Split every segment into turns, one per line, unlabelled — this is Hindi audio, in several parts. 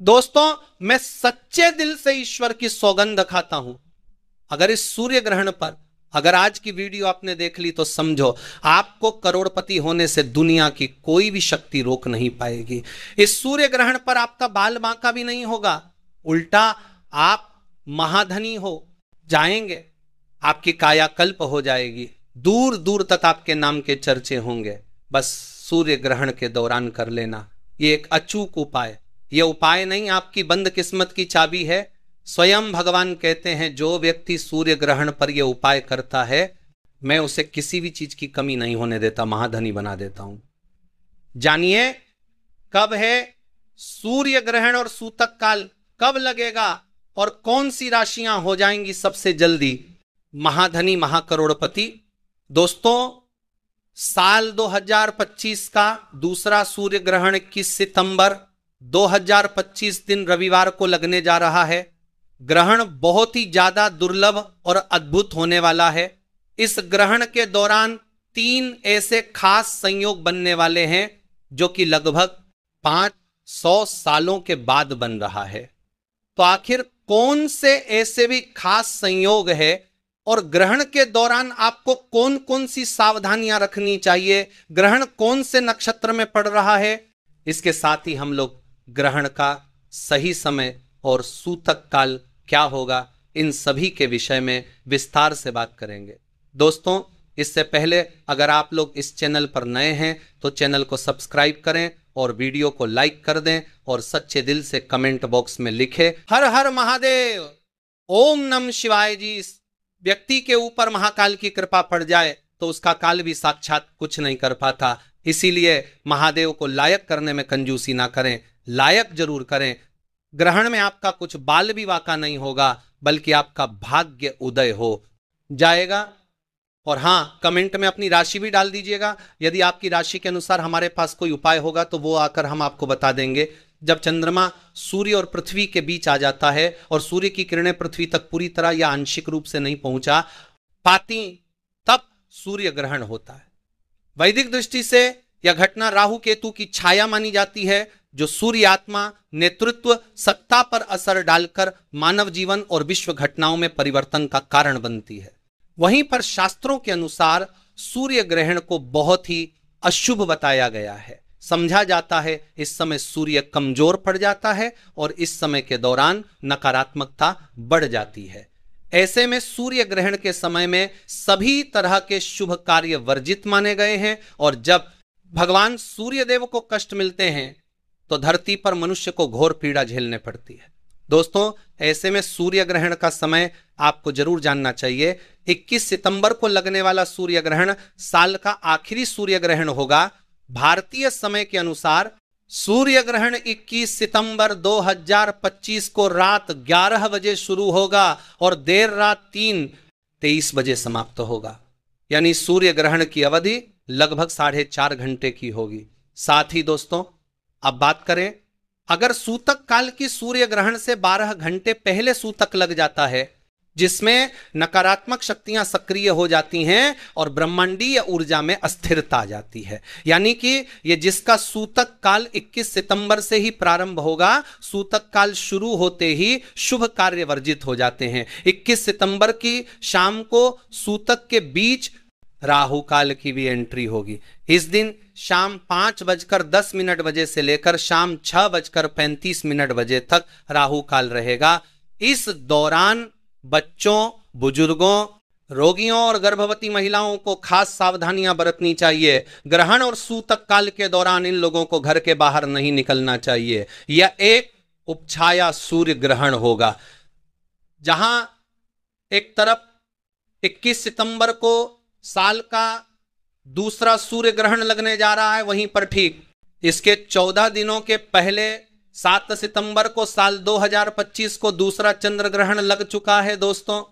दोस्तों, मैं सच्चे दिल से ईश्वर की सौगंध खाता हूं, अगर इस सूर्य ग्रहण पर अगर आज की वीडियो आपने देख ली तो समझो आपको करोड़पति होने से दुनिया की कोई भी शक्ति रोक नहीं पाएगी। इस सूर्य ग्रहण पर आपका बाल बांका भी नहीं होगा, उल्टा आप महाधनी हो जाएंगे, आपकी कायाकल्प हो जाएगी, दूर दूर तक आपके नाम के चर्चे होंगे। बस सूर्य ग्रहण के दौरान कर लेना, ये एक अचूक उपाय, ये उपाय नहीं आपकी बंद किस्मत की चाबी है। स्वयं भगवान कहते हैं जो व्यक्ति सूर्य ग्रहण पर यह उपाय करता है मैं उसे किसी भी चीज की कमी नहीं होने देता, महाधनी बना देता हूं। जानिए कब है सूर्य ग्रहण और सूतक काल, कब लगेगा और कौन सी राशियां हो जाएंगी सबसे जल्दी महाधनी महाकरोड़पति। दोस्तों, साल 2025 का दूसरा सूर्य ग्रहण 21 सितंबर 2025 दिन रविवार को लगने जा रहा है। ग्रहण बहुत ही ज्यादा दुर्लभ और अद्भुत होने वाला है। इस ग्रहण के दौरान 3 ऐसे खास संयोग बनने वाले हैं जो कि लगभग 500 सालों के बाद बन रहा है। तो आखिर कौन से ऐसे भी खास संयोग है और ग्रहण के दौरान आपको कौन कौन सी सावधानियां रखनी चाहिए, ग्रहण कौन से नक्षत्र में पड़ रहा है, इसके साथ ही हम लोग ग्रहण का सही समय और सूतक काल क्या होगा, इन सभी के विषय में विस्तार से बात करेंगे। दोस्तों, इससे पहले अगर आप लोग इस चैनल पर नए हैं तो चैनल को सब्सक्राइब करें और वीडियो को लाइक कर दें और सच्चे दिल से कमेंट बॉक्स में लिखें हर हर महादेव, ओम नमः शिवाय जी। इस व्यक्ति के ऊपर महाकाल की कृपा पड़ जाए तो उसका काल भी साक्षात कुछ नहीं कर पाता। इसीलिए महादेव को लायक करने में कंजूसी ना करें, लायक जरूर करें। ग्रहण में आपका कुछ बाल भी वाका नहीं होगा बल्कि आपका भाग्य उदय हो जाएगा। और हाँ, कमेंट में अपनी राशि भी डाल दीजिएगा, यदि आपकी राशि के अनुसार हमारे पास कोई उपाय होगा तो वो आकर हम आपको बता देंगे। जब चंद्रमा सूर्य और पृथ्वी के बीच आ जाता है और सूर्य की किरणें पृथ्वी तक पूरी तरह या आंशिक रूप से नहीं पहुंचा पाती तब सूर्य ग्रहण होता है। वैदिक दृष्टि से यह घटना राहु केतु की छाया मानी जाती है जो सूर्य आत्मा, नेतृत्व, सत्ता पर असर डालकर मानव जीवन और विश्व घटनाओं में परिवर्तन का कारण बनती है। वहीं पर शास्त्रों के अनुसार सूर्य ग्रहण को बहुत ही अशुभ बताया गया है। समझा जाता है इस समय सूर्य कमजोर पड़ जाता है और इस समय के दौरान नकारात्मकता बढ़ जाती है। ऐसे में सूर्य ग्रहण के समय में सभी तरह के शुभ कार्य वर्जित माने गए हैं और जब भगवान सूर्य देव को कष्ट मिलते हैं तो धरती पर मनुष्य को घोर पीड़ा झेलने पड़ती है। दोस्तों, ऐसे में सूर्य ग्रहण का समय आपको जरूर जानना चाहिए। 21 सितंबर को लगने वाला सूर्य ग्रहण साल का आखिरी सूर्य ग्रहण होगा। भारतीय समय के अनुसार सूर्य ग्रहण 21 सितंबर 2025 को रात 11 बजे शुरू होगा और देर रात 3:23 बजे समाप्त होगा, यानी सूर्य ग्रहण की अवधि लगभग 4.5 घंटे की होगी। साथ ही दोस्तों, अब बात करें, अगर सूतक काल की सूर्य ग्रहण से 12 घंटे पहले सूतक लग जाता है जिसमें नकारात्मक शक्तियां सक्रिय हो जाती हैं और ब्रह्मांडीय ऊर्जा में अस्थिरता आ जाती है, यानी कि ये जिसका सूतक काल 21 सितंबर से ही प्रारंभ होगा, सूतक काल शुरू होते ही शुभ कार्य वर्जित हो जाते हैं। 21 सितंबर की शाम को सूतक के बीच राहु काल की भी एंट्री होगी। इस दिन शाम 5:10 बजे से लेकर शाम 6:35 बजे तक राहु काल रहेगा। इस दौरान बच्चों, बुजुर्गों, रोगियों और गर्भवती महिलाओं को खास सावधानियां बरतनी चाहिए। ग्रहण और सूतक काल के दौरान इन लोगों को घर के बाहर नहीं निकलना चाहिए। यह एक उपछाया सूर्य ग्रहण होगा, जहां एक तरफ 21 सितंबर को साल का दूसरा सूर्य ग्रहण लगने जा रहा है, वहीं पर ठीक इसके 14 दिनों के पहले 7 सितंबर को साल 2025 को दूसरा चंद्र ग्रहण लग चुका है। दोस्तों,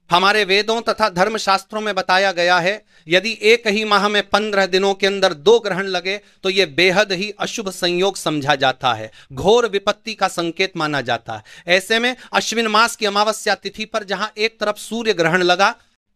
हमारे वेदों तथा धर्मशास्त्रों में बताया गया है यदि एक ही माह में 15 दिनों के अंदर 2 ग्रहण लगे तो यह बेहद ही अशुभ संयोग समझा जाता है, घोर विपत्ति का संकेत माना जाता है। ऐसे में अश्विन मास की अमावस्या तिथि पर जहां एक तरफ सूर्य ग्रहण लगा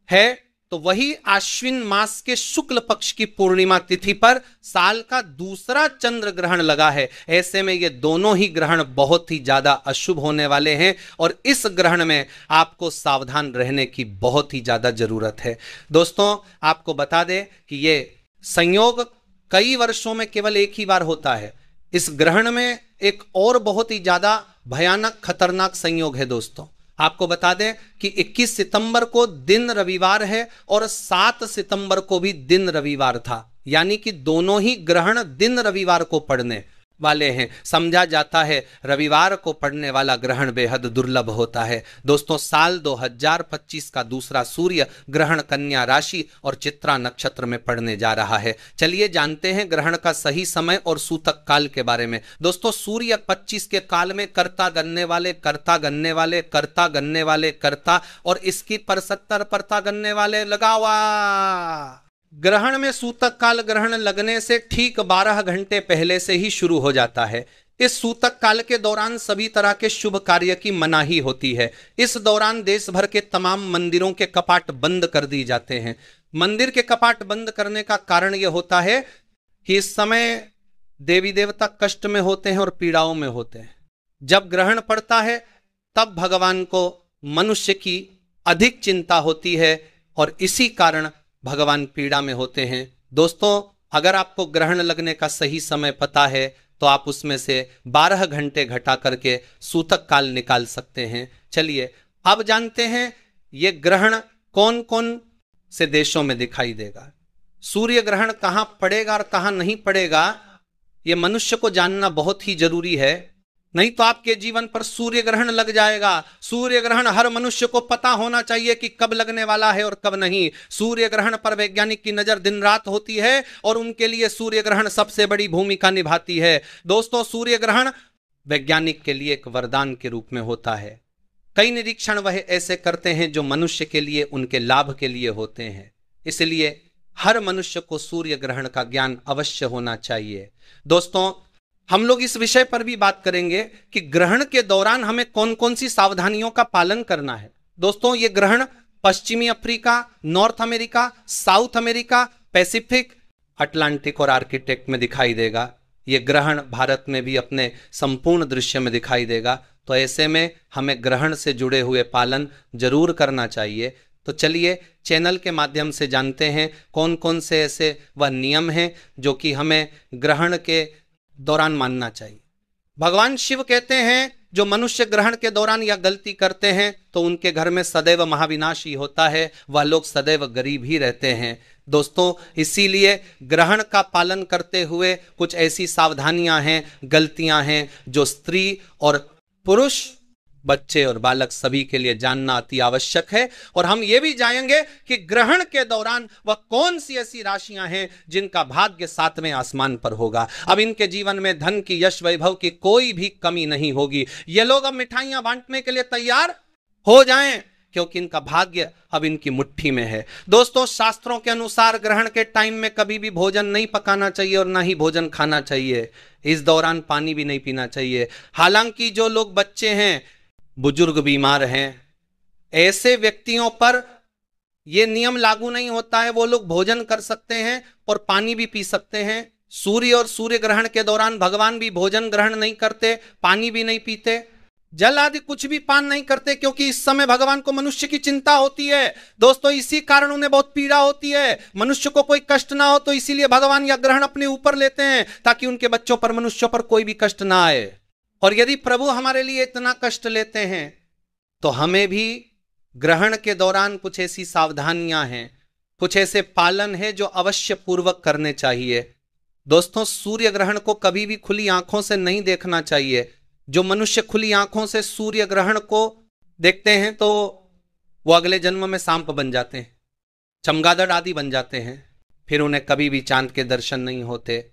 है तो वही आश्विन मास के शुक्ल पक्ष की पूर्णिमा तिथि पर साल का दूसरा चंद्र ग्रहण लगा है। ऐसे में ये दोनों ही ग्रहण बहुत ही ज्यादा अशुभ होने वाले हैं और इस ग्रहण में आपको सावधान रहने की बहुत ही ज्यादा जरूरत है। दोस्तों, आपको बता दें कि ये संयोग कई वर्षों में केवल एक ही बार होता है। इस ग्रहण में एक और बहुत ही ज्यादा भयानक खतरनाक संयोग है। दोस्तों, आपको बता दें कि 21 सितंबर को दिन रविवार है और 7 सितंबर को भी दिन रविवार था, यानी कि दोनों ही ग्रहण दिन रविवार को पड़ने वाले हैं। समझा जाता है रविवार को पड़ने वाला ग्रहण बेहद दुर्लभ होता है। दोस्तों, साल 2025 का दूसरा सूर्य ग्रहण कन्या राशि और चित्रा नक्षत्र में पड़ने जा रहा है। चलिए जानते हैं ग्रहण का सही समय और सूतक काल के बारे में। दोस्तों, सूर्य 25 के काल में कर्ता गणने वाले कर्ता गणने वाले कर्ता गणने वाले कर्ता और इसकी पर 70 परता गणने वाले लगा हुआ। ग्रहण में सूतक काल ग्रहण लगने से ठीक 12 घंटे पहले से ही शुरू हो जाता है। इस सूतक काल के दौरान सभी तरह के शुभ कार्य की मनाही होती है। इस दौरान देश भर के तमाम मंदिरों के कपाट बंद कर दिए जाते हैं। मंदिर के कपाट बंद करने का कारण यह होता है कि इस समय देवी देवता कष्ट में होते हैं और पीड़ाओं में होते हैं। जब ग्रहण पड़ता है तब भगवान को मनुष्य की अधिक चिंता होती है और इसी कारण भगवान पीड़ा में होते हैं। दोस्तों, अगर आपको ग्रहण लगने का सही समय पता है तो आप उसमें से 12 घंटे घटा करके सूतक काल निकाल सकते हैं। चलिए अब जानते हैं ये ग्रहण कौन कौन से देशों में दिखाई देगा। सूर्य ग्रहण कहां पड़ेगा और कहां नहीं पड़ेगा, यह मनुष्य को जानना बहुत ही जरूरी है, नहीं तो आपके जीवन पर सूर्य ग्रहण लग जाएगा। सूर्य ग्रहण हर मनुष्य को पता होना चाहिए कि कब लगने वाला है और कब नहीं। सूर्य ग्रहण पर वैज्ञानिक की नजर दिन रात होती है और उनके लिए सूर्य ग्रहण सबसे बड़ी भूमिका निभाती है। दोस्तों, सूर्य ग्रहण वैज्ञानिक के लिए एक वरदान के रूप में होता है। कई निरीक्षण वह ऐसे करते हैं जो मनुष्य के लिए उनके लाभ के लिए होते हैं। इसलिए हर मनुष्य को सूर्य ग्रहण का ज्ञान अवश्य होना चाहिए। दोस्तों, हम लोग इस विषय पर भी बात करेंगे कि ग्रहण के दौरान हमें कौन कौन सी सावधानियों का पालन करना है। दोस्तों, ये ग्रहण पश्चिमी Africa, north America, south America, Pacific, Atlantic और आर्कटिक में दिखाई देगा। ये ग्रहण भारत में भी अपने संपूर्ण दृश्य में दिखाई देगा। तो ऐसे में हमें ग्रहण से जुड़े हुए पालन जरूर करना चाहिए। तो चलिए चैनल के माध्यम से जानते हैं कौन कौन से ऐसे वह नियम हैं जो कि हमें ग्रहण के दौरान मानना चाहिए। भगवान शिव कहते हैं जो मनुष्य ग्रहण के दौरान या गलती करते हैं तो उनके घर में सदैव महाविनाश ही होता है, वह लोग सदैव गरीब ही रहते हैं। दोस्तों, इसीलिए ग्रहण का पालन करते हुए कुछ ऐसी सावधानियां हैं, गलतियां हैं जो स्त्री और पुरुष, बच्चे और बालक सभी के लिए जानना अति आवश्यक है। और हम ये भी जानेंगे कि ग्रहण के दौरान वह कौन सी ऐसी राशियां हैं जिनका भाग्य 7वें आसमान पर होगा। अब इनके जीवन में धन की, यश, वैभव की कोई भी कमी नहीं होगी। ये लोग अब मिठाइयां बांटने के लिए तैयार हो जाएं क्योंकि इनका भाग्य अब इनकी मुट्ठी में है। दोस्तों, शास्त्रों के अनुसार ग्रहण के टाइम में कभी भी भोजन नहीं पकाना चाहिए और ना ही भोजन खाना चाहिए। इस दौरान पानी भी नहीं पीना चाहिए। हालांकि जो लोग बच्चे हैं, बुजुर्ग, बीमार हैं, ऐसे व्यक्तियों पर यह नियम लागू नहीं होता है। वो लोग भोजन कर सकते हैं और पानी भी पी सकते हैं। सूर्य और सूर्य ग्रहण के दौरान भगवान भी भोजन ग्रहण नहीं करते, पानी भी नहीं पीते, जल आदि कुछ भी पान नहीं करते क्योंकि इस समय भगवान को मनुष्य की चिंता होती है। दोस्तों, इसी कारण उन्हें बहुत पीड़ा होती है, मनुष्य को कोई कष्ट ना हो, तो इसीलिए भगवान यह ग्रहण अपने ऊपर लेते हैं ताकि उनके बच्चों पर, मनुष्यों पर कोई भी कष्ट ना आए। और यदि प्रभु हमारे लिए इतना कष्ट लेते हैं तो हमें भी ग्रहण के दौरान कुछ ऐसी सावधानियां हैं, कुछ ऐसे पालन है जो अवश्य पूर्वक करने चाहिए। दोस्तों, सूर्य ग्रहण को कभी भी खुली आंखों से नहीं देखना चाहिए। जो मनुष्य खुली आंखों से सूर्य ग्रहण को देखते हैं तो वो अगले जन्म में सांप बन जाते हैं, चमगादड़ आदि बन जाते हैं, फिर उन्हें कभी भी चांद के दर्शन नहीं होते।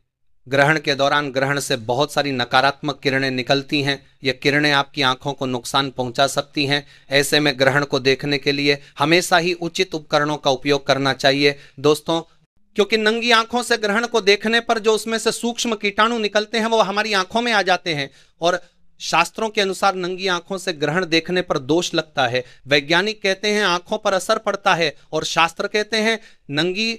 ग्रहण के दौरान ग्रहण से बहुत सारी नकारात्मक किरणें निकलती हैं। ये किरणें आपकी आंखों को नुकसान पहुंचा सकती हैं। ऐसे में ग्रहण को देखने के लिए हमेशा ही उचित उपकरणों का उपयोग करना चाहिए। दोस्तों, क्योंकि नंगी आंखों से ग्रहण को देखने पर जो उसमें से सूक्ष्म कीटाणु निकलते हैं वो हमारी आंखों में आ जाते हैं और शास्त्रों के अनुसार नंगी आंखों से ग्रहण देखने पर दोष लगता है। वैज्ञानिक कहते हैं आंखों पर असर पड़ता है, और शास्त्र कहते हैं नंगी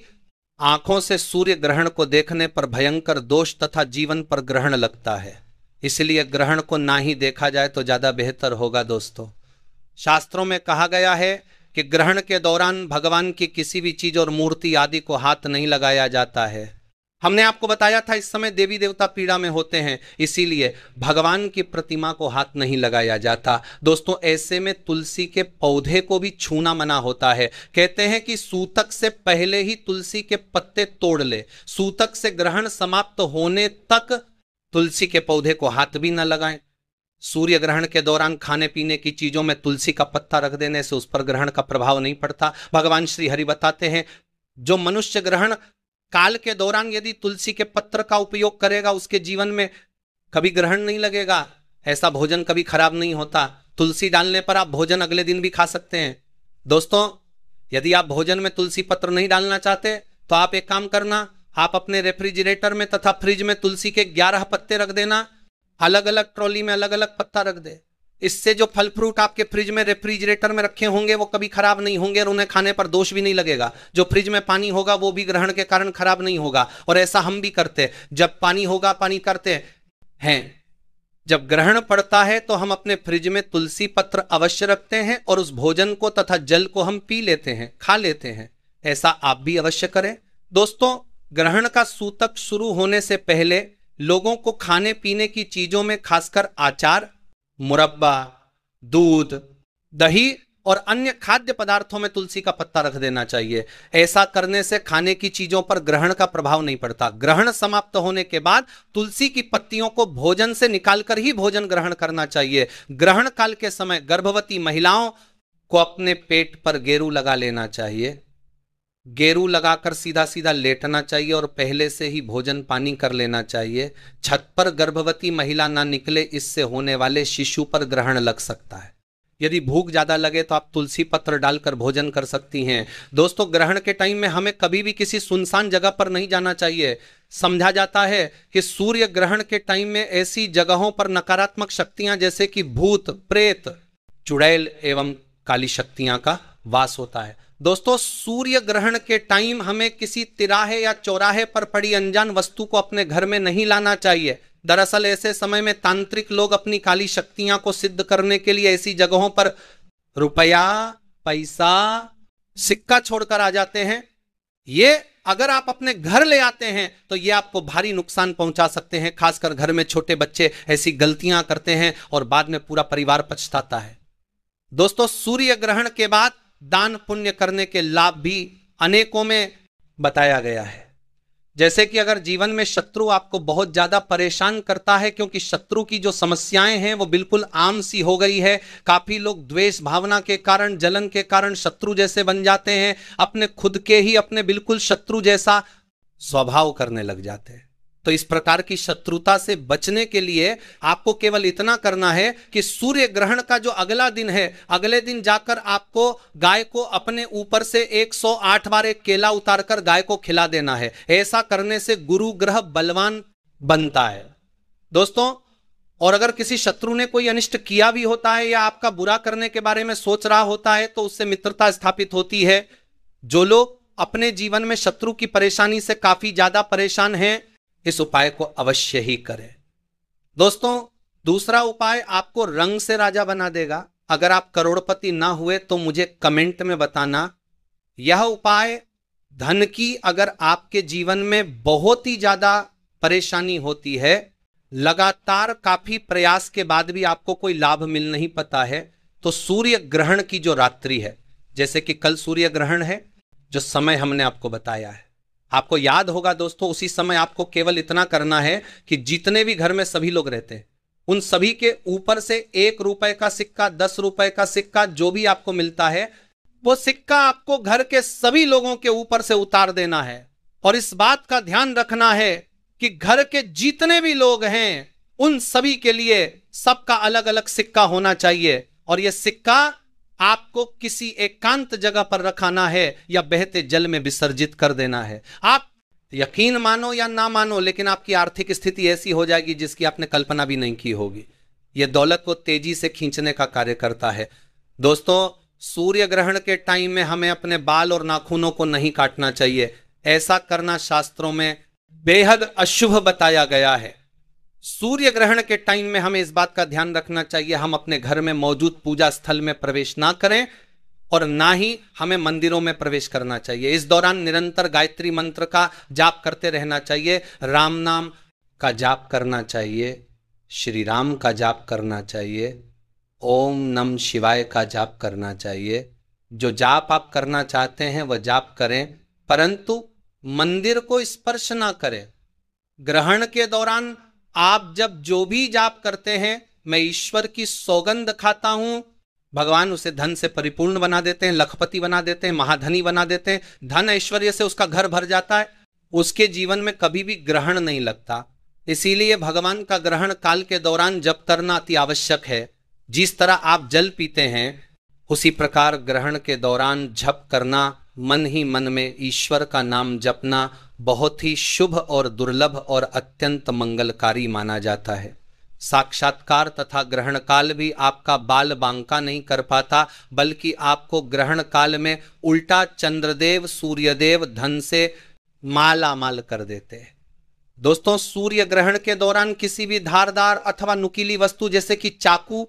आंखों से सूर्य ग्रहण को देखने पर भयंकर दोष तथा जीवन पर ग्रहण लगता है। इसलिए ग्रहण को ना ही देखा जाए तो ज्यादा बेहतर होगा। दोस्तों, शास्त्रों में कहा गया है कि ग्रहण के दौरान भगवान की किसी भी चीज और मूर्ति आदि को हाथ नहीं लगाया जाता है। हमने आपको बताया था इस समय देवी देवता पीड़ा में होते हैं, इसीलिए भगवान की प्रतिमा को हाथ नहीं लगाया जाता। दोस्तों, ऐसे में तुलसी के पौधे को भी छूना मना होता है। कहते हैं कि सूतक से पहले ही तुलसी के पत्ते तोड़ ले। सूतक से ग्रहण समाप्त होने तक तुलसी के पौधे को हाथ भी न लगाएं। सूर्य ग्रहण के दौरान खाने पीने की चीजों में तुलसी का पत्ता रख देने से उस पर ग्रहण का प्रभाव नहीं पड़ता। भगवान श्री हरि बताते हैं जो मनुष्य ग्रहण काल के दौरान यदि तुलसी के पत्र का उपयोग करेगा उसके जीवन में कभी ग्रहण नहीं लगेगा, ऐसा भोजन कभी खराब नहीं होता। तुलसी डालने पर आप भोजन अगले दिन भी खा सकते हैं। दोस्तों, यदि आप भोजन में तुलसी पत्र नहीं डालना चाहते तो आप एक काम करना, आप अपने रेफ्रिजरेटर में तथा फ्रिज में तुलसी के 11 पत्ते रख देना, अलग अलग ट्रॉली में अलग अलग पत्ता रख दे। इससे जो फल फ्रूट आपके फ्रिज में रेफ्रिजरेटर में रखे होंगे वो कभी खराब नहीं होंगे और उन्हें खाने पर दोष भी नहीं लगेगा। जो फ्रिज में पानी होगा वो भी ग्रहण के कारण खराब नहीं होगा। और ऐसा हम भी करते, जब पानी होगा पानी करते हैं, जब ग्रहण पड़ता है तो हम अपने फ्रिज में तुलसी पत्र अवश्य रखते हैं और उस भोजन को तथा जल को हम पी लेते हैं, खा लेते हैं। ऐसा आप भी अवश्य करें। दोस्तों, ग्रहण का सूतक शुरू होने से पहले लोगों को खाने पीने की चीजों में खासकर अचार, मुरब्बा, दूध, दही और अन्य खाद्य पदार्थों में तुलसी का पत्ता रख देना चाहिए। ऐसा करने से खाने की चीजों पर ग्रहण का प्रभाव नहीं पड़ता। ग्रहण समाप्त होने के बाद तुलसी की पत्तियों को भोजन से निकालकर ही भोजन ग्रहण करना चाहिए। ग्रहण काल के समय गर्भवती महिलाओं को अपने पेट पर गेरू लगा लेना चाहिए। गेरू लगाकर सीधा सीधा लेटना चाहिए और पहले से ही भोजन पानी कर लेना चाहिए। छत पर गर्भवती महिला ना निकले, इससे होने वाले शिशु पर ग्रहण लग सकता है। यदि भूख ज्यादा लगे तो आप तुलसी पत्र डालकर भोजन कर सकती हैं। दोस्तों, ग्रहण के टाइम में हमें कभी भी किसी सुनसान जगह पर नहीं जाना चाहिए। समझा जाता है कि सूर्य ग्रहण के टाइम में ऐसी जगहों पर नकारात्मक शक्तियां जैसे कि भूत, प्रेत, चुड़ैल एवं काली शक्तियां का वास होता है। दोस्तों, सूर्य ग्रहण के टाइम हमें किसी तिराहे या चौराहे पर पड़ी अनजान वस्तु को अपने घर में नहीं लाना चाहिए। दरअसल ऐसे समय में तांत्रिक लोग अपनी काली शक्तियां को सिद्ध करने के लिए ऐसी जगहों पर रुपया, पैसा, सिक्का छोड़कर आ जाते हैं। ये अगर आप अपने घर ले आते हैं तो ये आपको भारी नुकसान पहुंचा सकते हैं। खासकर घर में छोटे बच्चे ऐसी गलतियां करते हैं और बाद में पूरा परिवार पछताता है। दोस्तों, सूर्य ग्रहण के बाद दान पुण्य करने के लाभ भी अनेकों में बताया गया है। जैसे कि अगर जीवन में शत्रु आपको बहुत ज्यादा परेशान करता है, क्योंकि शत्रु की जो समस्याएं हैं वो बिल्कुल आम सी हो गई है। काफी लोग द्वेष भावना के कारण, जलन के कारण शत्रु जैसे बन जाते हैं, अपने खुद के ही अपने बिल्कुल शत्रु जैसा स्वभाव करने लग जाते हैं। तो इस प्रकार की शत्रुता से बचने के लिए आपको केवल इतना करना है कि सूर्य ग्रहण का जो अगला दिन है, अगले दिन जाकर आपको गाय को अपने ऊपर से 108 बार एक केला उतारकर गाय को खिला देना है। ऐसा करने से गुरु ग्रह बलवान बनता है। दोस्तों, और अगर किसी शत्रु ने कोई अनिष्ट किया भी होता है या आपका बुरा करने के बारे में सोच रहा होता है तो उससे मित्रता स्थापित होती है। जो लोग अपने जीवन में शत्रु की परेशानी से काफी ज्यादा परेशान हैं, इस उपाय को अवश्य ही करें। दोस्तों, दूसरा उपाय आपको रंग से राजा बना देगा। अगर आप करोड़पति ना हुए तो मुझे कमेंट में बताना। यह उपाय धन की, अगर आपके जीवन में बहुत ही ज्यादा परेशानी होती है, लगातार काफी प्रयास के बाद भी आपको कोई लाभ मिल नहीं पाता है, तो सूर्य ग्रहण की जो रात्रि है, जैसे कि कल सूर्य ग्रहण है, जो समय हमने आपको बताया है, आपको याद होगा दोस्तों, उसी समय आपको केवल इतना करना है कि जितने भी घर में सभी लोग रहते हैं उन सभी के ऊपर से 1 रुपए का सिक्का, 10 रुपए का सिक्का, जो भी आपको मिलता है वो सिक्का आपको घर के सभी लोगों के ऊपर से उतार देना है। और इस बात का ध्यान रखना है कि घर के जितने भी लोग हैं उन सभी के लिए सबका अलग अलग सिक्का होना चाहिए। और यह सिक्का आपको किसी एकांत जगह पर रखाना है या बहते जल में विसर्जित कर देना है। आप यकीन मानो या ना मानो, लेकिन आपकी आर्थिक स्थिति ऐसी हो जाएगी जिसकी आपने कल्पना भी नहीं की होगी। यह दौलत को तेजी से खींचने का कार्य करता है। दोस्तों, सूर्य ग्रहण के टाइम में हमें अपने बाल और नाखूनों को नहीं काटना चाहिए। ऐसा करना शास्त्रों में बेहद अशुभ बताया गया है। सूर्य ग्रहण के टाइम में हमें इस बात का ध्यान रखना चाहिए, हम अपने घर में मौजूद पूजा स्थल में प्रवेश ना करें और ना ही हमें मंदिरों में प्रवेश करना चाहिए। इस दौरान निरंतर गायत्री मंत्र का जाप करते रहना चाहिए, राम नाम का जाप करना चाहिए, श्री राम का जाप करना चाहिए, ओम नम शिवाय का जाप करना चाहिए। जो जाप आप करना चाहते हैं वह जाप करें, परंतु मंदिर को स्पर्श ना करें। ग्रहण के दौरान आप जब जो भी जाप करते हैं, मैं ईश्वर की सौगंध खाता हूं, भगवान उसे धन से परिपूर्ण बना देते हैं, लखपति बना देते हैं, महाधनी बना देते हैं, धन ऐश्वर्य से उसका घर भर जाता है, उसके जीवन में कभी भी ग्रहण नहीं लगता। इसीलिए भगवान का ग्रहण काल के दौरान जप करना अति आवश्यक है। जिस तरह आप जल पीते हैं, उसी प्रकार ग्रहण के दौरान जप करना, मन ही मन में ईश्वर का नाम जपना बहुत ही शुभ और दुर्लभ और अत्यंत मंगलकारी माना जाता है। साक्षात्कार तथा ग्रहण काल भी आपका बाल बांका नहीं कर पाता, बल्कि आपको ग्रहण काल में उल्टा चंद्रदेव सूर्यदेव धन से माला माल कर देते हैं। दोस्तों, सूर्य ग्रहण के दौरान किसी भी धारदार अथवा नुकीली वस्तु जैसे कि चाकू,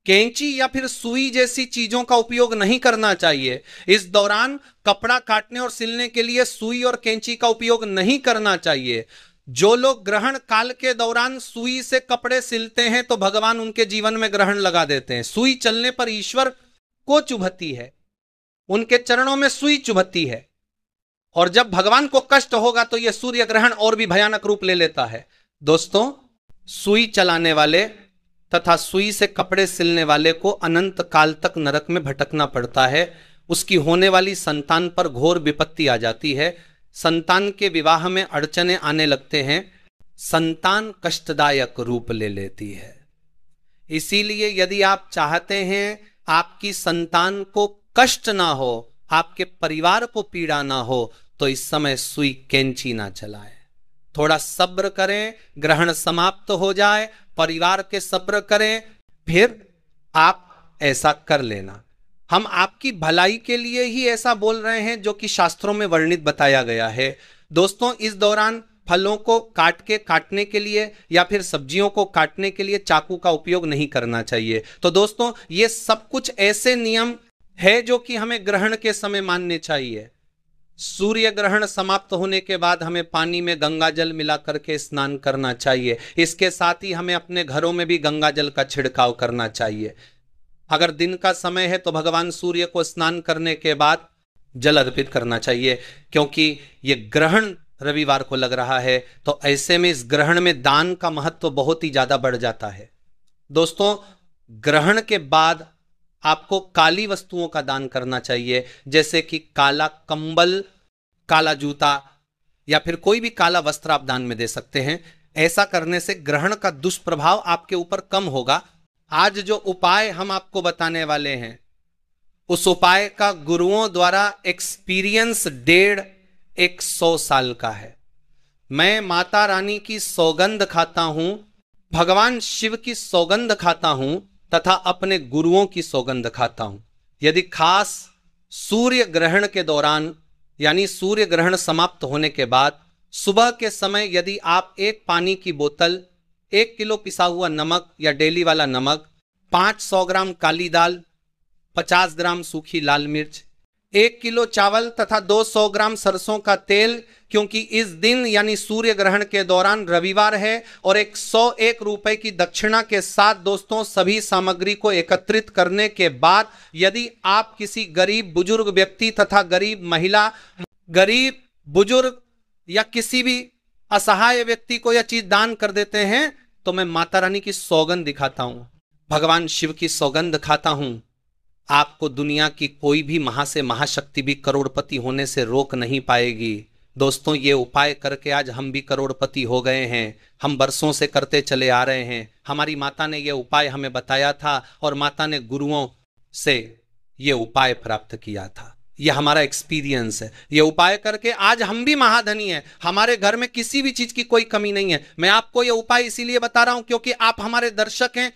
कैंची या फिर सुई जैसी चीजों का उपयोग नहीं करना चाहिए। इस दौरान कपड़ा काटने और सिलने के लिए सुई और कैंची का उपयोग नहीं करना चाहिए। जो लोग ग्रहण काल के दौरान सुई से कपड़े सिलते हैं तो भगवान उनके जीवन में ग्रहण लगा देते हैं। सुई चलने पर ईश्वर को चुभती है, उनके चरणों में सुई चुभती है, और जब भगवान को कष्ट होगा तो यह सूर्य ग्रहण और भी भयानक रूप ले लेता है। दोस्तों, सुई चलाने वाले तथा सुई से कपड़े सिलने वाले को अनंत काल तक नरक में भटकना पड़ता है। उसकी होने वाली संतान पर घोर विपत्ति आ जाती है, संतान के विवाह में अड़चने आने लगते हैं, संतान कष्टदायक रूप ले लेती है। इसीलिए यदि आप चाहते हैं आपकी संतान को कष्ट ना हो, आपके परिवार को पीड़ा ना हो, तो इस समय सुई कैंची ना चलाएं। थोड़ा सब्र करें, ग्रहण समाप्त हो जाए, परिवार के सब्र करें, फिर आप ऐसा कर लेना। हम आपकी भलाई के लिए ही ऐसा बोल रहे हैं जो कि शास्त्रों में वर्णित बताया गया है। दोस्तों, इस दौरान फलों को काटने के लिए या फिर सब्जियों को काटने के लिए चाकू का उपयोग नहीं करना चाहिए। तो दोस्तों, ये सब कुछ ऐसे नियम है जो कि हमें ग्रहण के समय मानने चाहिए। सूर्य ग्रहण समाप्त होने के बाद हमें पानी में गंगा जल मिला करके स्नान करना चाहिए। इसके साथ ही हमें अपने घरों में भी गंगा जल का छिड़काव करना चाहिए। अगर दिन का समय है तो भगवान सूर्य को स्नान करने के बाद जल अर्पित करना चाहिए, क्योंकि यह ग्रहण रविवार को लग रहा है, तो ऐसे में इस ग्रहण में दान का महत्व बहुत ही ज्यादा बढ़ जाता है। दोस्तों, ग्रहण के बाद आपको काली वस्तुओं का दान करना चाहिए, जैसे कि काला कंबल, काला जूता या फिर कोई भी काला वस्त्र आप दान में दे सकते हैं। ऐसा करने से ग्रहण का दुष्प्रभाव आपके ऊपर कम होगा। आज जो उपाय हम आपको बताने वाले हैं, उस उपाय का गुरुओं द्वारा एक्सपीरियंस 150 साल का है। मैं माता रानी की सौगंध खाता हूं, भगवान शिव की सौगंध खाता हूं तथा अपने गुरुओं की सौगंध खाता हूं। यदि खास सूर्य ग्रहण के दौरान, यानी सूर्य ग्रहण समाप्त होने के बाद सुबह के समय यदि आप एक पानी की बोतल, 1 किलो पिसा हुआ नमक या डेली वाला नमक, 500 ग्राम काली दाल, 50 ग्राम सूखी लाल मिर्च, 1 किलो चावल तथा 200 ग्राम सरसों का तेल, क्योंकि इस दिन यानी सूर्य ग्रहण के दौरान रविवार है, और 101 रुपए की दक्षिणा के साथ दोस्तों सभी सामग्री को एकत्रित करने के बाद यदि आप किसी गरीब बुजुर्ग व्यक्ति तथा गरीब महिला, गरीब बुजुर्ग या किसी भी असहाय व्यक्ति को यह चीज दान कर देते हैं, तो मैं माता रानी की सौगंध दिखाता हूं, भगवान शिव की सौगंध खाता हूं, आपको दुनिया की कोई भी महा से महाशक्ति भी करोड़पति होने से रोक नहीं पाएगी। दोस्तों, ये उपाय करके आज हम भी करोड़पति हो गए हैं। हम वर्षों से करते चले आ रहे हैं। हमारी माता ने यह उपाय हमें बताया था और माता ने गुरुओं से यह उपाय प्राप्त किया था। यह हमारा एक्सपीरियंस है। यह उपाय करके आज हम भी महाधनी हैं। हमारे घर में किसी भी चीज की कोई कमी नहीं है। मैं आपको यह उपाय इसीलिए बता रहा हूं क्योंकि आप हमारे दर्शक हैं,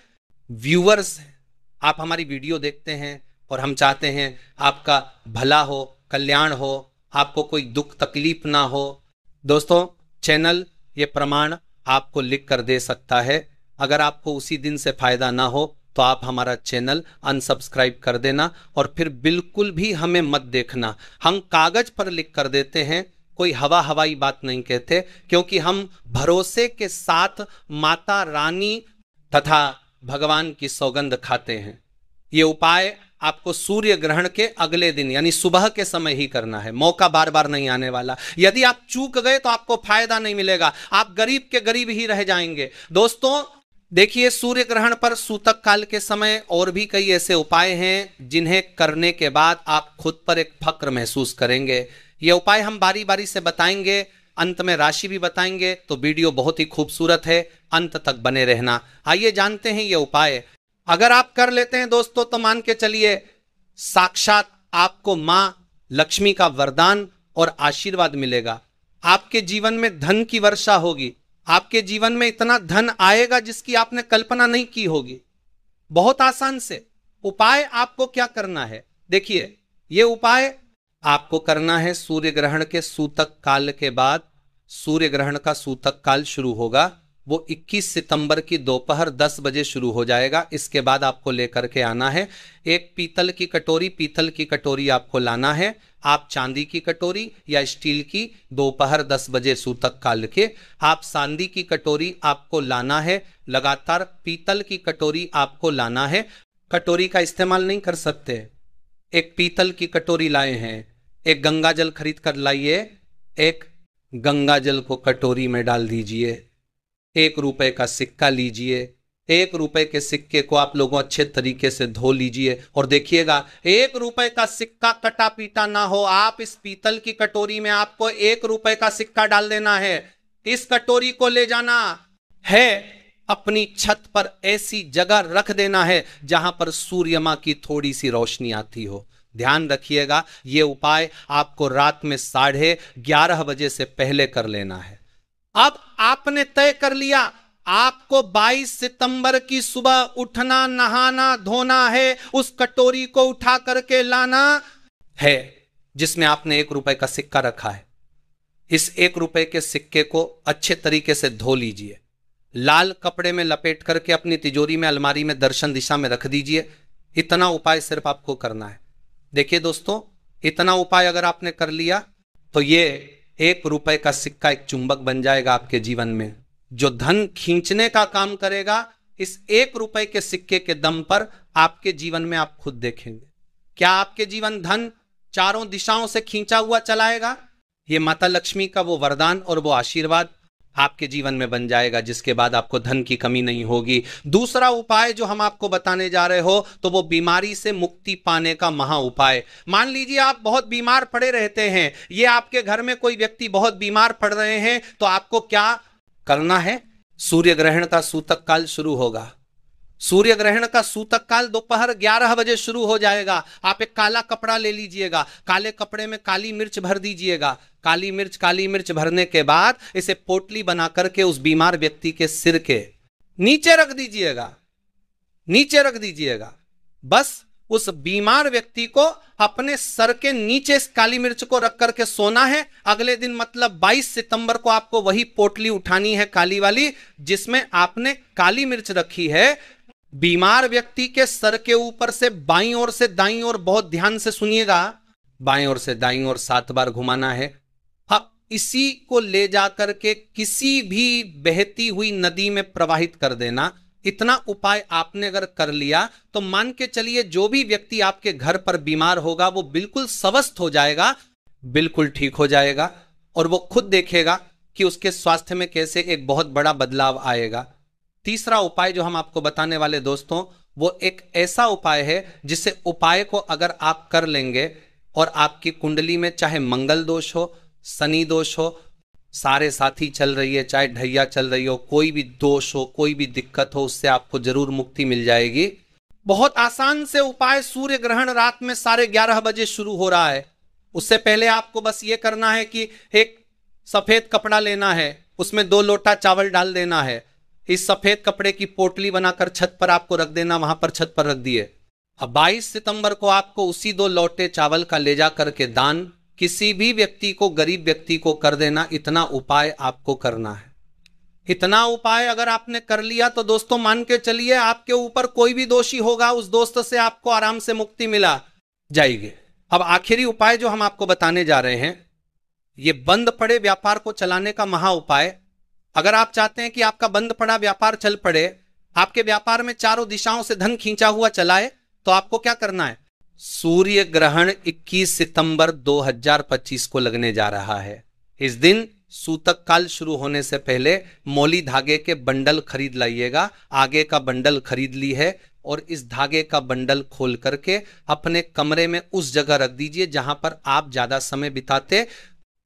व्यूअर्स हैं, आप हमारी वीडियो देखते हैं और हम चाहते हैं आपका भला हो, कल्याण हो, आपको कोई दुख तकलीफ ना हो। दोस्तों, चैनल ये प्रमाण आपको लिख कर दे सकता है। अगर आपको उसी दिन से फायदा ना हो तो आप हमारा चैनल अनसब्सक्राइब कर देना और फिर बिल्कुल भी हमें मत देखना। हम कागज पर लिख कर देते हैं, कोई हवाई बात नहीं कहते, क्योंकि हम भरोसे के साथ माता रानी तथा भगवान की सौगंध खाते हैं। ये उपाय आपको सूर्य ग्रहण के अगले दिन यानी सुबह के समय ही करना है, मौका बार बार नहीं आने वाला। यदि आप चूक गए तो आपको फायदा नहीं मिलेगा, आप गरीब के गरीब ही रह जाएंगे। दोस्तों देखिए, सूर्य ग्रहण पर सूतक काल के समय और भी कई ऐसे उपाय हैं जिन्हें करने के बाद आप खुद पर एक फक्र महसूस करेंगे। ये उपाय हम बारी बारी से बताएंगे, अंत में राशि भी बताएंगे, तो वीडियो बहुत ही खूबसूरत है, अंत तक बने रहना। आइए जानते हैं ये उपाय। अगर आप कर लेते हैं दोस्तों तो मान के चलिए साक्षात आपको मां लक्ष्मी का वरदान और आशीर्वाद मिलेगा। आपके जीवन में धन की वर्षा होगी, आपके जीवन में इतना धन आएगा जिसकी आपने कल्पना नहीं की होगी। बहुत आसान से उपाय आपको क्या करना है, देखिए ये उपाय आपको करना है सूर्य ग्रहण के सूतक काल के बाद। सूर्य ग्रहण का सूतक काल शुरू होगा, वो 21 सितंबर की दोपहर 10 बजे शुरू हो जाएगा। इसके बाद आपको लेकर के आना है एक पीतल की कटोरी आपको लाना है। आप चांदी की कटोरी या स्टील की, दोपहर 10 बजे सूतक काल के आप चांदी की कटोरी आपको लाना है। लगातार पीतल की कटोरी आपको लाना है। कटोरी का इस्तेमाल नहीं कर सकते, एक पीतल की कटोरी लाए हैं, एक गंगा जल खरीद कर लाइए, एक गंगा जल को कटोरी में डाल दीजिए, 1 रुपए का सिक्का लीजिए, 1 रुपए के सिक्के को आप लोगों अच्छे तरीके से धो लीजिए और देखिएगा 1 रुपए का सिक्का कटा पीटा ना हो। आप इस पीतल की कटोरी में आपको 1 रुपए का सिक्का डाल देना है। इस कटोरी को ले जाना है, अपनी छत पर ऐसी जगह रख देना है जहां पर सूर्य मां की थोड़ी सी रोशनी आती हो। ध्यान रखिएगा, यह उपाय आपको रात में 11:30 बजे से पहले कर लेना है। अब आपने तय कर लिया आपको 22 सितंबर की सुबह उठना, नहाना धोना है, उस कटोरी को उठा करके लाना है जिसमें आपने 1 रुपए का सिक्का रखा है। इस 1 रुपए के सिक्के को अच्छे तरीके से धो लीजिए, लाल कपड़े में लपेट करके अपनी तिजोरी में, अलमारी में दर्शन दिशा में रख दीजिए। इतना उपाय सिर्फ आपको करना है। देखिए दोस्तों, इतना उपाय अगर आपने कर लिया तो ये 1 रुपए का सिक्का एक चुंबक बन जाएगा आपके जीवन में, जो धन खींचने का काम करेगा। इस 1 रुपए के सिक्के के दम पर आपके जीवन में आप खुद देखेंगे क्या आपके जीवन धन चारों दिशाओं से खींचा हुआ चलाएगा। ये माता लक्ष्मी का वो वरदान और वो आशीर्वाद आपके जीवन में बन जाएगा, जिसके बाद आपको धन की कमी नहीं होगी। दूसरा उपाय जो हम आपको बताने जा रहे हो तो वो बीमारी से मुक्ति पाने का महा उपाय। मान लीजिए आप बहुत बीमार पड़े रहते हैं, ये आपके घर में कोई व्यक्ति बहुत बीमार पड़ रहे हैं, तो आपको क्या करना है? सूर्य ग्रहण का सूतक काल शुरू होगा। सूर्य ग्रहण का सूतक काल दोपहर 11 बजे शुरू हो जाएगा। आप एक काला कपड़ा ले लीजिएगा, काले कपड़े में काली मिर्च भर दीजिएगा। काली मिर्च भरने के बाद इसे पोटली बना करके उस बीमार व्यक्ति के सिर के नीचे रख दीजिएगा। बस उस बीमार व्यक्ति को अपने सर के नीचे इस काली मिर्च को रख करके सोना है। अगले दिन मतलब 22 सितंबर को आपको वही पोटली उठानी है, काली वाली, जिसमें आपने काली मिर्च रखी है। बीमार व्यक्ति के सर के ऊपर से बाईं ओर से दाईं ओर, बहुत ध्यान से सुनिएगा, बाईं ओर से दाईं ओर 7 बार घुमाना है। अब इसी को ले जाकर के किसी भी बहती हुई नदी में प्रवाहित कर देना। इतना उपाय आपने अगर कर लिया तो मान के चलिए जो भी व्यक्ति आपके घर पर बीमार होगा वो बिल्कुल स्वस्थ हो जाएगा, बिल्कुल ठीक हो जाएगा, और वो खुद देखेगा कि उसके स्वास्थ्य में कैसे एक बहुत बड़ा बदलाव आएगा। तीसरा उपाय जो हम आपको बताने वाले दोस्तों, वो एक ऐसा उपाय है जिसे उपाय को अगर आप कर लेंगे और आपकी कुंडली में चाहे मंगल दोष हो, शनि दोष हो, सारे साथी चल रही है, चाहे ढैया चल रही हो, कोई भी दोष हो, कोई भी दिक्कत हो, उससे आपको जरूर मुक्ति मिल जाएगी। बहुत आसान से उपाय। सूर्य ग्रहण रात में 11:30 बजे शुरू हो रहा है। उससे पहले आपको बस ये करना है कि एक सफेद कपड़ा लेना है, उसमें 2 लोटा चावल डाल देना है, इस सफेद कपड़े की पोटली बनाकर छत पर आपको रख देना, वहां पर छत पर रख दिए। अब 22 सितंबर को आपको उसी 2 लोटे चावल का ले जा करके दान किसी भी व्यक्ति को, गरीब व्यक्ति को कर देना। इतना उपाय आपको करना है। इतना उपाय अगर आपने कर लिया तो दोस्तों मान के चलिए आपके ऊपर कोई भी दोषी होगा, उस दोस्त से आपको आराम से मुक्ति मिला जाएगी। अब आखिरी उपाय जो हम आपको बताने जा रहे हैं, ये बंद पड़े व्यापार को चलाने का महा उपाय। अगर आप चाहते हैं कि आपका बंद पड़ा व्यापार चल पड़े, आपके व्यापार में चारों दिशाओं से धन खींचा हुआ चलाए, तो आपको क्या करना है? सूर्य ग्रहण 21 सितंबर 2025 को लगने जा रहा है। इस दिन सूतक काल शुरू होने से पहले मोली धागे के बंडल खरीद लाइएगा। आगे का बंडल खरीद ली है और इस धागे का बंडल खोल करके अपने कमरे में उस जगह रख दीजिए जहां पर आप ज्यादा समय बिताते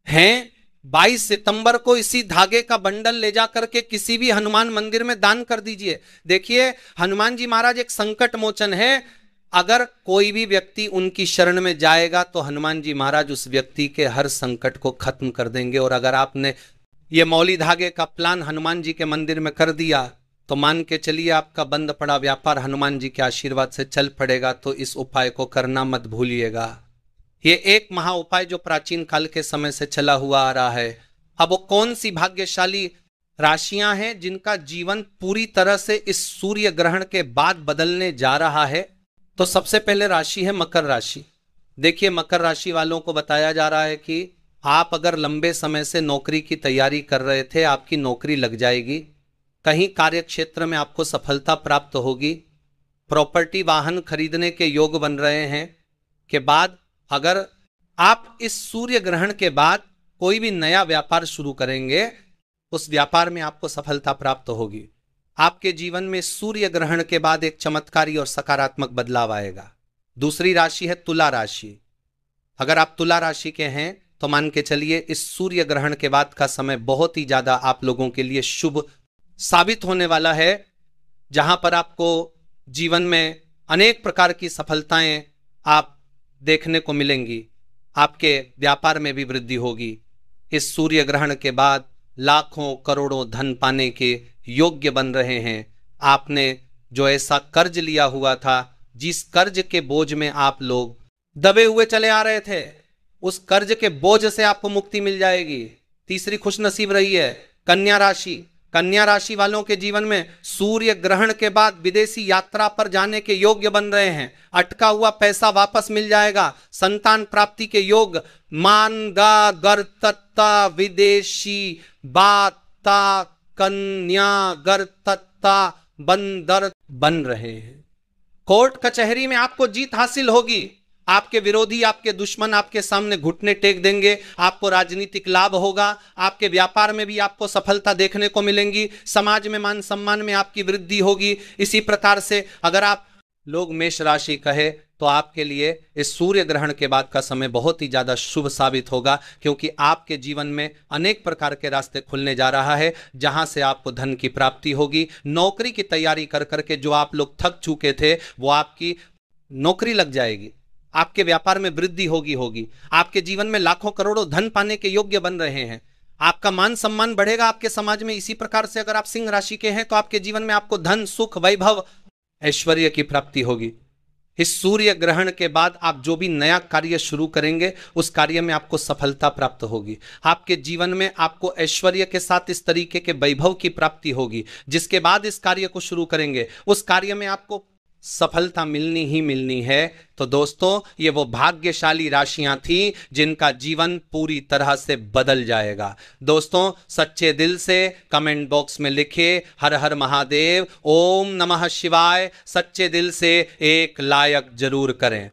हैं। 22 सितंबर को इसी धागे का बंडल ले जा करके किसी भी हनुमान मंदिर में दान कर दीजिए। देखिए, हनुमान जी महाराज एक संकट मोचन है। अगर कोई भी व्यक्ति उनकी शरण में जाएगा तो हनुमान जी महाराज उस व्यक्ति के हर संकट को खत्म कर देंगे। और अगर आपने ये मौली धागे का प्लान हनुमान जी के मंदिर में कर दिया तो मान के चलिए आपका बंद पड़ा व्यापार हनुमान जी के आशीर्वाद से चल पड़ेगा। तो इस उपाय को करना मत भूलिएगा। ये एक महा उपाय जो प्राचीन काल के समय से चला हुआ आ रहा है। अब वो कौन सी भाग्यशाली राशियां हैं जिनका जीवन पूरी तरह से इस सूर्य ग्रहण के बाद बदलने जा रहा है? तो सबसे पहले राशि है मकर राशि। देखिए, मकर राशि वालों को बताया जा रहा है कि आप अगर लंबे समय से नौकरी की तैयारी कर रहे थे, आपकी नौकरी लग जाएगी। कहीं कार्य क्षेत्र में आपको सफलता प्राप्त होगी। प्रॉपर्टी वाहन खरीदने के योग बन रहे हैं। के बाद अगर आप इस सूर्य ग्रहण के बाद कोई भी नया व्यापार शुरू करेंगे, उस व्यापार में आपको सफलता प्राप्त होगी। आपके जीवन में सूर्य ग्रहण के बाद एक चमत्कारी और सकारात्मक बदलाव आएगा। दूसरी राशि है तुला राशि। अगर आप तुला राशि के हैं तो मान के चलिए इस सूर्य ग्रहण के बाद का समय बहुत ही ज्यादा आप लोगों के लिए शुभ साबित होने वाला है, जहां पर आपको जीवन में अनेक प्रकार की सफलताएं आप देखने को मिलेंगी। आपके व्यापार में भी वृद्धि होगी। इस सूर्य ग्रहण के बाद लाखों करोड़ों धन पाने के योग्य बन रहे हैं। आपने जो ऐसा कर्ज लिया हुआ था, जिस कर्ज के बोझ में आप लोग दबे हुए चले आ रहे थे, उस कर्ज के बोझ से आपको मुक्ति मिल जाएगी। तीसरी खुशनसीब रही है कन्या राशि। कन्या राशि वालों के जीवन में सूर्य ग्रहण के बाद विदेशी यात्रा पर जाने के योग्य बन रहे हैं। अटका हुआ पैसा वापस मिल जाएगा। संतान प्राप्ति के योग, मानगा गर्तता विदेशी बाता कन्या गर्तता बंदर बन रहे हैं। कोर्ट कचहरी में आपको जीत हासिल होगी। आपके विरोधी, आपके दुश्मन आपके सामने घुटने टेक देंगे। आपको राजनीतिक लाभ होगा। आपके व्यापार में भी आपको सफलता देखने को मिलेंगी। समाज में मान सम्मान में आपकी वृद्धि होगी। इसी प्रकार से अगर आप लोग मेष राशि कहे तो आपके लिए इस सूर्य ग्रहण के बाद का समय बहुत ही ज्यादा शुभ साबित होगा, क्योंकि आपके जीवन में अनेक प्रकार के रास्ते खुलने जा रहा है, जहां से आपको धन की प्राप्ति होगी। नौकरी की तैयारी कर करके जो आप लोग थक चुके थे, वो आपकी नौकरी लग जाएगी। आपके व्यापार में वृद्धि होगी। आपके जीवन में लाखों करोड़ों धन पाने के योग्य बन रहे हैं। आपका मान सम्मान बढ़ेगा आपके समाज में। इसी प्रकार से अगर आप सिंह राशि के हैं तो आपके जीवन में आपको धन, सुख, वैभव, ऐश्वर्य की प्राप्ति होगी। इस सूर्य ग्रहण के बाद आप जो भी नया कार्य शुरू करेंगे, उस कार्य में आपको सफलता प्राप्त होगी। आपके जीवन में आपको ऐश्वर्य के साथ इस तरीके के वैभव की प्राप्ति होगी। जिसके बाद इस कार्य को शुरू करेंगे, उस कार्य में आपको सफलता मिलनी ही मिलनी है। तो दोस्तों, ये वो भाग्यशाली राशियां थी जिनका जीवन पूरी तरह से बदल जाएगा। दोस्तों, सच्चे दिल से कमेंट बॉक्स में लिखे हर हर महादेव, ओम नमः शिवाय। सच्चे दिल से एक लायक जरूर करें।